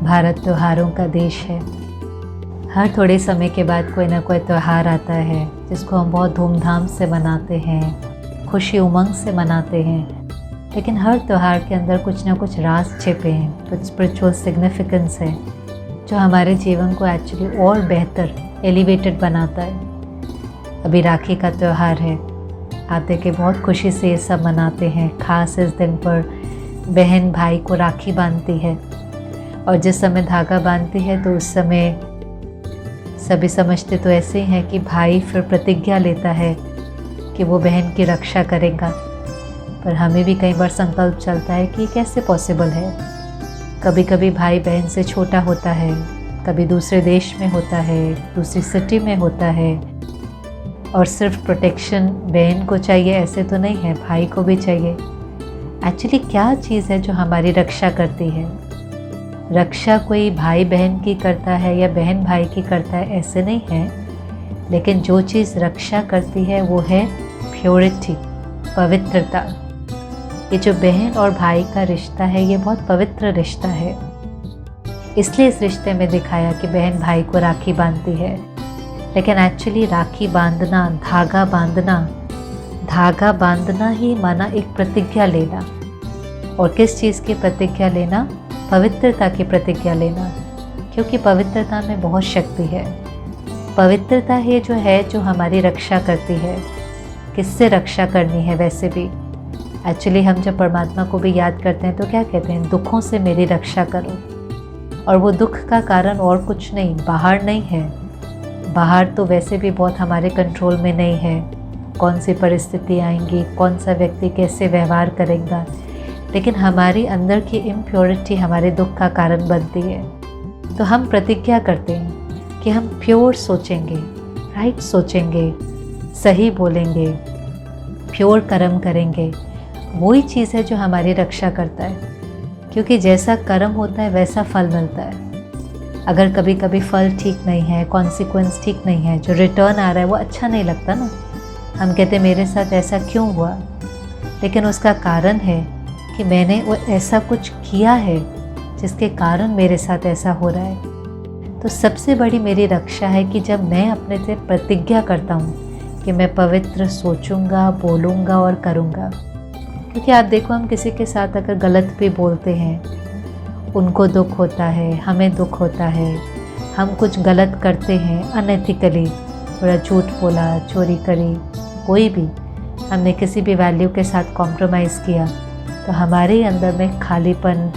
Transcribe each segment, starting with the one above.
भारत त्योहारों का देश है। हर थोड़े समय के बाद कोई ना कोई त्यौहार आता है जिसको हम बहुत धूमधाम से मनाते हैं, खुशी उमंग से मनाते हैं। लेकिन हर त्यौहार के अंदर कुछ ना कुछ राज छिपे हैं, कुछ स्पिरिचुअल सिग्निफिकेंस है जो हमारे जीवन को एक्चुअली और बेहतर एलिवेटेड बनाता है। अभी राखी का त्यौहार है, आप देखें बहुत खुशी से ये सब मनाते हैं। ख़ास इस दिन पर बहन भाई को राखी बांधती है और जिस समय धागा बांधती है तो उस समय सभी समझते तो ऐसे ही हैं कि भाई फिर प्रतिज्ञा लेता है कि वो बहन की रक्षा करेगा। पर हमें भी कई बार संकल्प चलता है कि कैसे पॉसिबल है। कभी कभी भाई बहन से छोटा होता है, कभी दूसरे देश में होता है, दूसरी सिटी में होता है, और सिर्फ प्रोटेक्शन बहन को चाहिए ऐसे तो नहीं है, भाई को भी चाहिए। एक्चुअली क्या चीज़ है जो हमारी रक्षा करती है? रक्षा कोई भाई बहन की करता है या बहन भाई की करता है ऐसे नहीं है, लेकिन जो चीज़ रक्षा करती है वो है प्योरिटी, पवित्रता। ये जो बहन और भाई का रिश्ता है ये बहुत पवित्र रिश्ता है, इसलिए इस रिश्ते में दिखाया कि बहन भाई को राखी बांधती है। लेकिन एक्चुअली राखी बांधना, धागा बांधना ही माना एक प्रतिज्ञा लेना। और किस चीज़ की प्रतिज्ञा लेना? पवित्रता की प्रतिज्ञा लेना, क्योंकि पवित्रता में बहुत शक्ति है। पवित्रता ही जो है जो हमारी रक्षा करती है। किससे रक्षा करनी है? वैसे भी एक्चुअली हम जब परमात्मा को भी याद करते हैं तो क्या कहते हैं? दुखों से मेरी रक्षा करो। और वो दुख का कारण और कुछ नहीं, बाहर नहीं है। बाहर तो वैसे भी बहुत हमारे कंट्रोल में नहीं है, कौन सी परिस्थिति आएंगी, कौन सा व्यक्ति कैसे व्यवहार करेगा। लेकिन हमारी अंदर की इम्प्योरिटी हमारे दुख का कारण बनती है। तो हम प्रतिज्ञा करते हैं कि हम प्योर सोचेंगे, राइट सोचेंगे, सही बोलेंगे, प्योर कर्म करेंगे। वही चीज़ है जो हमारी रक्षा करता है, क्योंकि जैसा कर्म होता है वैसा फल मिलता है। अगर कभी कभी फल ठीक नहीं है, कॉन्सिक्वेंस ठीक नहीं है, जो रिटर्न आ रहा है वो अच्छा नहीं लगता ना। हम कहते मेरे साथ ऐसा क्यों हुआ, लेकिन उसका कारण है कि मैंने वो ऐसा कुछ किया है जिसके कारण मेरे साथ ऐसा हो रहा है। तो सबसे बड़ी मेरी रक्षा है कि जब मैं अपने से प्रतिज्ञा करता हूँ कि मैं पवित्र सोचूंगा, बोलूँगा और करूँगा। क्योंकि आप देखो, हम किसी के साथ अगर गलत भी बोलते हैं, उनको दुख होता है, हमें दुख होता है। हम कुछ गलत करते हैं अनएथिकली, थोड़ा झूठ बोला, चोरी करी, कोई भी हमने किसी भी वैल्यू के साथ कॉम्प्रोमाइज़ किया, तो हमारे अंदर में खालीपन,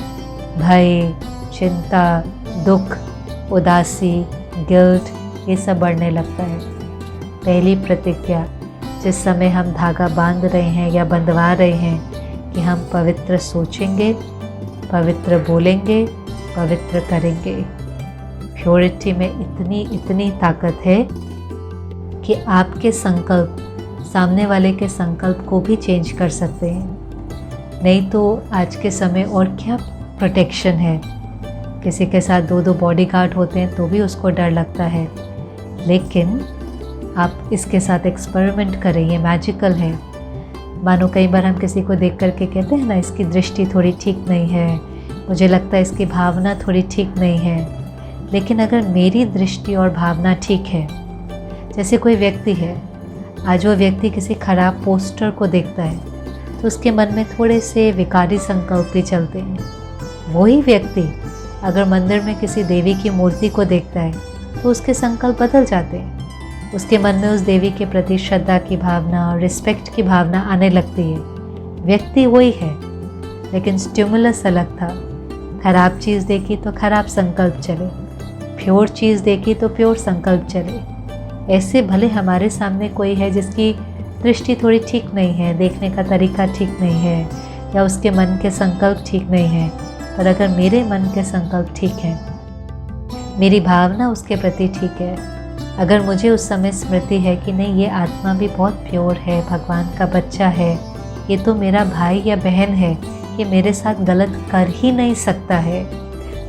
भय, चिंता, दुख, उदासी, गिल्ट, ये सब बढ़ने लगता है। पहली प्रतिज्ञा जिस समय हम धागा बांध रहे हैं या बंधवा रहे हैं कि हम पवित्र सोचेंगे, पवित्र बोलेंगे, पवित्र करेंगे। प्योरिटी में इतनी ताकत है कि आपके संकल्प सामने वाले के संकल्प को भी चेंज कर सकते हैं। नहीं तो आज के समय और क्या प्रोटेक्शन है। किसी के साथ 2-2 बॉडीगार्ड होते हैं तो भी उसको डर लगता है। लेकिन आप इसके साथ एक्सपेरिमेंट करें, ये मैजिकल है। मानो कई बार हम किसी को देख करके कहते हैं ना, इसकी दृष्टि थोड़ी ठीक नहीं है, मुझे लगता है इसकी भावना थोड़ी ठीक नहीं है। लेकिन अगर मेरी दृष्टि और भावना ठीक है, जैसे कोई व्यक्ति है, आज वो व्यक्ति किसी खराब पोस्टर को देखता है तो उसके मन में थोड़े से विकारी संकल्प भी चलते हैं। वही व्यक्ति अगर मंदिर में किसी देवी की मूर्ति को देखता है तो उसके संकल्प बदल जाते हैं। उसके मन में उस देवी के प्रति श्रद्धा की भावना और रिस्पेक्ट की भावना आने लगती है। व्यक्ति वही है, लेकिन स्टिमुलस अलग था। खराब चीज़ देखी तो खराब संकल्प चले, प्योर चीज़ देखी तो प्योर संकल्प चले। ऐसे भले हमारे सामने कोई है जिसकी दृष्टि थोड़ी ठीक नहीं है, देखने का तरीका ठीक नहीं है, या उसके मन के संकल्प ठीक नहीं है, पर अगर मेरे मन के संकल्प ठीक हैं, मेरी भावना उसके प्रति ठीक है, अगर मुझे उस समय स्मृति है कि नहीं, ये आत्मा भी बहुत प्योर है, भगवान का बच्चा है, ये तो मेरा भाई या बहन है, ये मेरे साथ गलत कर ही नहीं सकता है,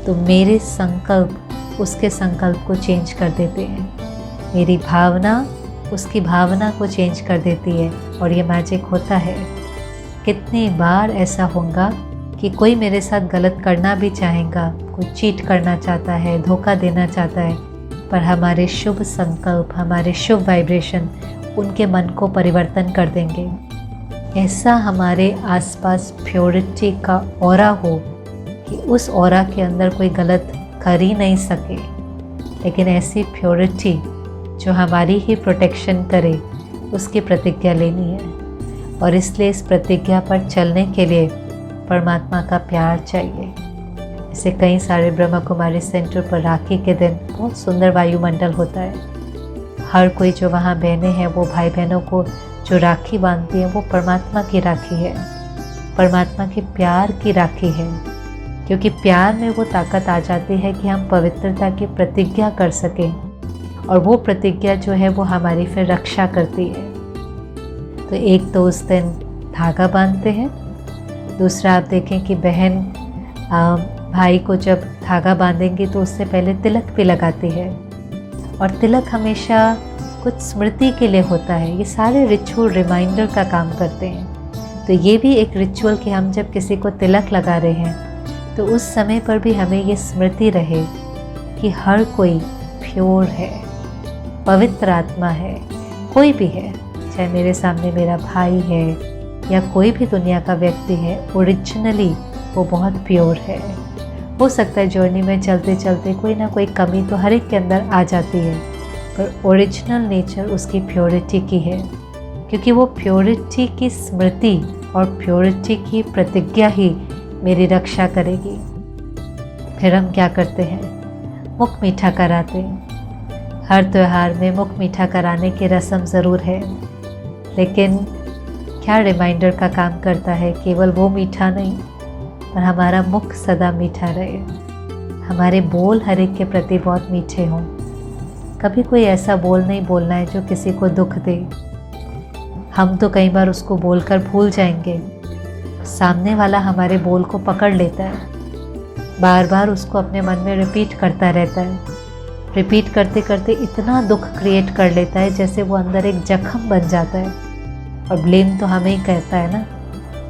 तो मेरे संकल्प उसके संकल्प को चेंज कर देते हैं। मेरी भावना उसकी भावना को चेंज कर देती है, और ये मैजिक होता है। कितनी बार ऐसा होगा कि कोई मेरे साथ गलत करना भी चाहेगा, कोई चीट करना चाहता है, धोखा देना चाहता है, पर हमारे शुभ संकल्प, हमारे शुभ वाइब्रेशन उनके मन को परिवर्तन कर देंगे। ऐसा हमारे आसपास प्योरिटी का ऑरा हो कि उस ऑरा के अंदर कोई गलत कर ही नहीं सके, लेकिन ऐसी प्योरिटी जो हमारी ही प्रोटेक्शन करे, उसकी प्रतिज्ञा लेनी है। और इसलिए इस प्रतिज्ञा पर चलने के लिए परमात्मा का प्यार चाहिए। ऐसे कई सारे ब्रह्मा कुमारी सेंटर पर राखी के दिन बहुत सुंदर वायुमंडल होता है। हर कोई जो वहाँ बहनें हैं वो भाई बहनों को जो राखी बांधती हैं वो परमात्मा की राखी है, परमात्मा के प्यार की राखी है। क्योंकि प्यार में वो ताकत आ जाती है कि हम पवित्रता की प्रतिज्ञा कर सकें, और वो प्रतिज्ञा जो है वो हमारी फिर रक्षा करती है। तो एक तो उस दिन धागा बांधते हैं, दूसरा आप देखें कि बहन भाई को जब धागा बांधेंगी तो उससे पहले तिलक भी लगाती है, और तिलक हमेशा कुछ स्मृति के लिए होता है। ये सारे रिचुअल रिमाइंडर का काम करते हैं। तो ये भी एक रिचुअल कि हम जब किसी को तिलक लगा रहे हैं तो उस समय पर भी हमें ये स्मृति रहे कि हर कोई प्योर है, पवित्र आत्मा है, कोई भी है, चाहे मेरे सामने मेरा भाई है या कोई भी दुनिया का व्यक्ति है, ओरिजिनली वो बहुत प्योर है। हो सकता है जर्नी में चलते चलते कोई ना कोई कमी तो हर एक के अंदर आ जाती है, पर ओरिजिनल नेचर उसकी प्योरिटी की है, क्योंकि वो प्योरिटी की स्मृति और प्योरिटी की प्रतिज्ञा ही मेरी रक्षा करेगी। फिर हम क्या करते हैं, मुख मीठा कराते हैं। हर त्यौहार में मुख मीठा कराने की रस्म ज़रूर है, लेकिन क्या रिमाइंडर का काम करता है, केवल वो मीठा नहीं पर हमारा मुख सदा मीठा रहे, हमारे बोल हर एक के प्रति बहुत मीठे हों। कभी कोई ऐसा बोल नहीं बोलना है जो किसी को दुख दे। हम तो कई बार उसको बोलकर भूल जाएंगे, सामने वाला हमारे बोल को पकड़ लेता है, बार बार उसको अपने मन में रिपीट करता रहता है। रिपीट करते करते इतना दुख क्रिएट कर लेता है जैसे वो अंदर एक जख्म बन जाता है, और ब्लेम तो हमें ही कहता है ना,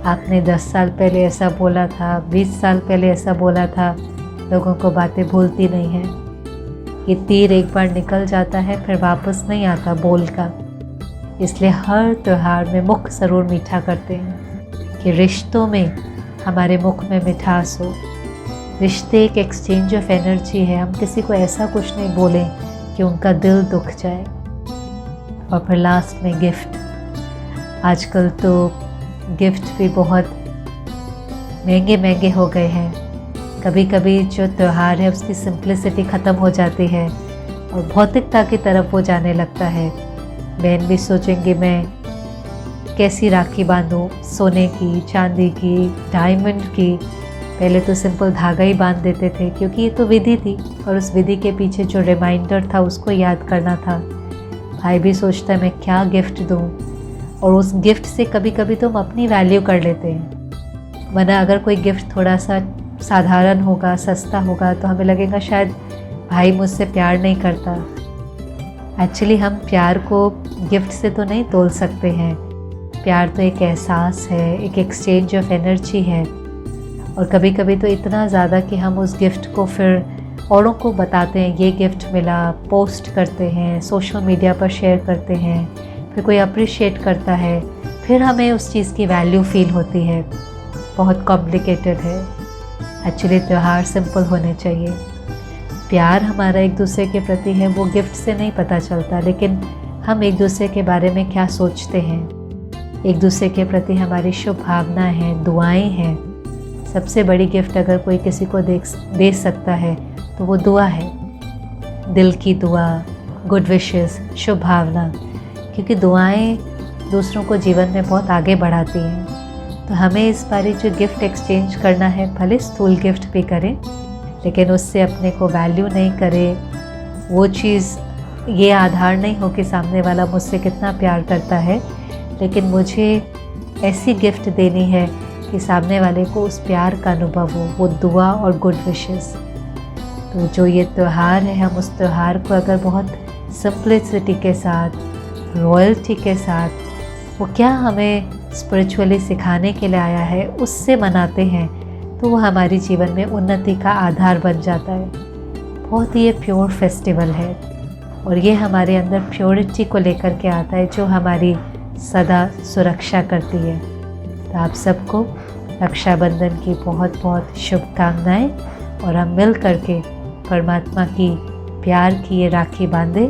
आपने 10 साल पहले ऐसा बोला था, 20 साल पहले ऐसा बोला था। लोगों को बातें भूलती नहीं हैं। ये तीर एक बार निकल जाता है फिर वापस नहीं आता बोल का। इसलिए हर त्यौहार में मुख ज़रूर मीठा करते हैं कि रिश्तों में हमारे मुख में मिठास हो। रिश्ते एक एक्सचेंज ऑफ एनर्जी है। हम किसी को ऐसा कुछ नहीं बोलें कि उनका दिल दुख जाए। और फिर लास्ट में गिफ्ट। आजकल तो गिफ्ट भी बहुत महंगे महंगे हो गए हैं। कभी कभी जो त्यौहार है उसकी सिंप्लिसिटी ख़त्म हो जाती है और भौतिकता की तरफ वो जाने लगता है। बहन भी सोचेंगे मैं कैसी राखी बांधूं, सोने की, चांदी की, डायमंड की। पहले तो सिंपल धागा ही बांध देते थे क्योंकि ये तो विधि थी और उस विधि के पीछे जो रिमाइंडर था उसको याद करना था। भाई भी सोचता है मैं क्या गिफ्ट दूं, और उस गिफ्ट से कभी कभी तो हम अपनी वैल्यू कर लेते हैं। वरना अगर कोई गिफ्ट थोड़ा सा साधारण होगा, सस्ता होगा, तो हमें लगेगा शायद भाई मुझसे प्यार नहीं करता। एक्चुअली हम प्यार को गिफ्ट से तो नहीं तोल सकते हैं। प्यार तो एक एहसास है, एक एक्सचेंज ऑफ एनर्जी है। और कभी कभी तो इतना ज़्यादा कि हम उस गिफ्ट को फिर औरों को बताते हैं, ये गिफ्ट मिला, पोस्ट करते हैं, सोशल मीडिया पर शेयर करते हैं, फिर कोई अप्रिशिएट करता है, फिर हमें उस चीज़ की वैल्यू फील होती है। बहुत कॉम्प्लिकेटेड है। एक्चुअली त्यौहार सिंपल होने चाहिए। प्यार हमारा एक दूसरे के प्रति है वो गिफ्ट से नहीं पता चलता, लेकिन हम एक दूसरे के बारे में क्या सोचते हैं, एक दूसरे के प्रति हमारी शुभ भावनाएं हैं, दुआएं हैं। सबसे बड़ी गिफ्ट अगर कोई किसी को दे सकता है तो वो दुआ है। दिल की दुआ, गुड विशेस, शुभ भावना, क्योंकि दुआएं दूसरों को जीवन में बहुत आगे बढ़ाती हैं। तो हमें इस बारी जो गिफ्ट एक्सचेंज करना है, भले स्थूल गिफ्ट भी करें, लेकिन उससे अपने को वैल्यू नहीं करें। वो चीज़ ये आधार नहीं हो कि सामने वाला मुझसे कितना प्यार करता है, लेकिन मुझे ऐसी गिफ्ट देनी है कि सामने वाले को उस प्यार का अनुभव हो, वो दुआ और गुड विशेस। तो जो ये त्यौहार है, हम उस त्यौहार को अगर बहुत सिंप्लिसिटी के साथ, रॉयल्टी के साथ, वो क्या हमें स्पिरिचुअली सिखाने के लिए आया है, उससे मनाते हैं, तो वो हमारे जीवन में उन्नति का आधार बन जाता है। बहुत ही ये प्योर फेस्टिवल है और ये हमारे अंदर प्योरिटी को लेकर के आता है जो हमारी सदा सुरक्षा करती है। तो आप सबको रक्षाबंधन की बहुत बहुत शुभकामनाएं और हम मिल करके परमात्मा की प्यार की ये राखी बांधें,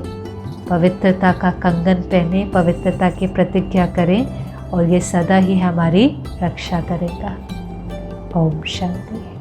पवित्रता का कंगन पहने, पवित्रता की प्रतिज्ञा करें और ये सदा ही हमारी रक्षा करेगा। ओम शांति।